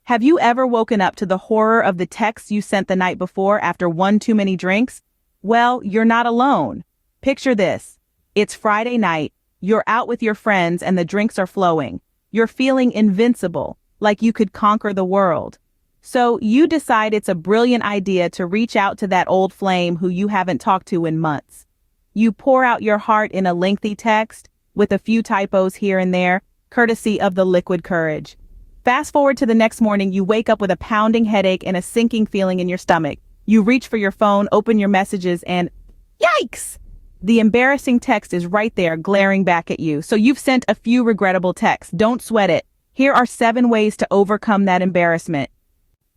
Have you ever woken up to the horror of the text you sent the night before after one too many drinks? Well, you're not alone. Picture this. It's Friday night, you're out with your friends and the drinks are flowing. You're feeling invincible, like you could conquer the world. So you decide it's a brilliant idea to reach out to that old flame who you haven't talked to in months. You pour out your heart in a lengthy text, with a few typos here and there, courtesy of the liquid courage. Fast forward to the next morning, you wake up with a pounding headache and a sinking feeling in your stomach. You reach for your phone, open your messages, and yikes! The embarrassing text is right there glaring back at you. So you've sent a few regrettable texts. Don't sweat it. Here are 7 ways to overcome that embarrassment.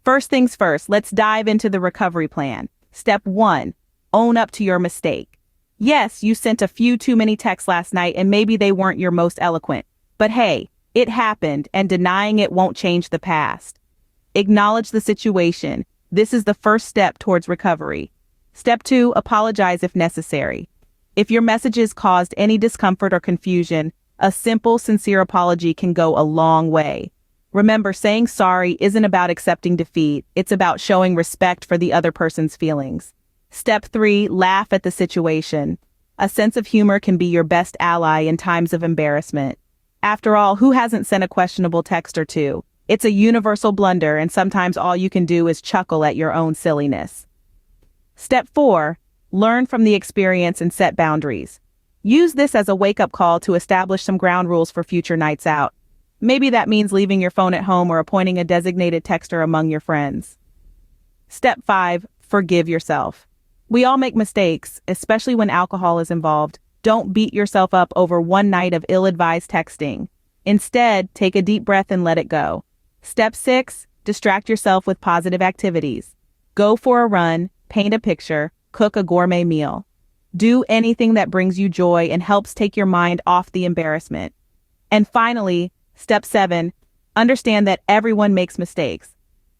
First things first, let's dive into the recovery plan. Step 1, own up to your mistake. Yes, you sent a few too many texts last night and maybe they weren't your most eloquent. But hey, it happened and denying it won't change the past. Acknowledge the situation. This is the first step towards recovery. Step 2, apologize if necessary. If your messages caused any discomfort or confusion, a simple, sincere apology can go a long way. Remember, saying sorry isn't about accepting defeat, it's about showing respect for the other person's feelings. Step 3, laugh at the situation. A sense of humor can be your best ally in times of embarrassment. After all, who hasn't sent a questionable text or two? It's a universal blunder, and sometimes all you can do is chuckle at your own silliness. Step 4, learn from the experience and set boundaries. Use this as a wake-up call to establish some ground rules for future nights out. Maybe that means leaving your phone at home or appointing a designated texter among your friends. Step 5, forgive yourself. We all make mistakes, especially when alcohol is involved. Don't beat yourself up over one night of ill-advised texting. Instead, take a deep breath and let it go. Step 6, distract yourself with positive activities. Go for a run, paint a picture, cook a gourmet meal. Do anything that brings you joy and helps take your mind off the embarrassment. And finally, Step 7, understand that everyone makes mistakes.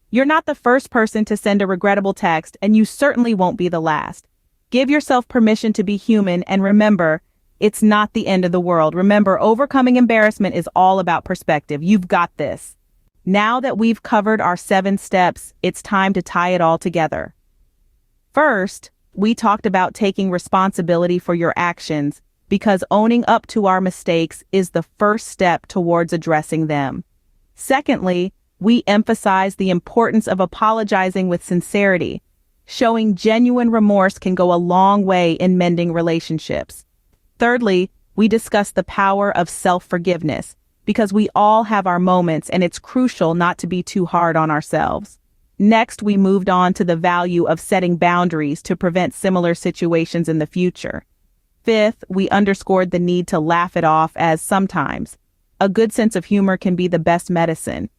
You're not the first person to send a regrettable text, and you certainly won't be the last. Give yourself permission to be human, and remember, it's not the end of the world. Remember, overcoming embarrassment is all about perspective. You've got this. Now that we've covered our 7 steps, it's time to tie it all together. First, we talked about taking responsibility for your actions, because owning up to our mistakes is the first step towards addressing them. Secondly, we emphasize the importance of apologizing with sincerity. Showing genuine remorse can go a long way in mending relationships. Thirdly, we discuss the power of self-forgiveness, because we all have our moments and it's crucial not to be too hard on ourselves. Next, we moved on to the value of setting boundaries to prevent similar situations in the future. Fifth, we underscored the need to laugh it off, as sometimes a good sense of humor can be the best medicine.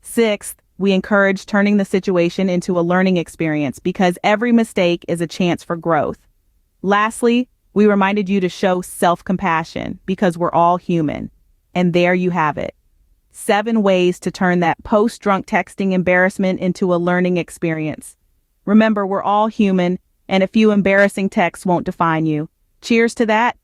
Sixth, we encouraged turning the situation into a learning experience, because every mistake is a chance for growth. Lastly, we reminded you to show self-compassion, because we're all human. And there you have it. 7 ways to turn that post-drunk texting embarrassment into a learning experience. Remember, we're all human, and a few embarrassing texts won't define you. Cheers to that,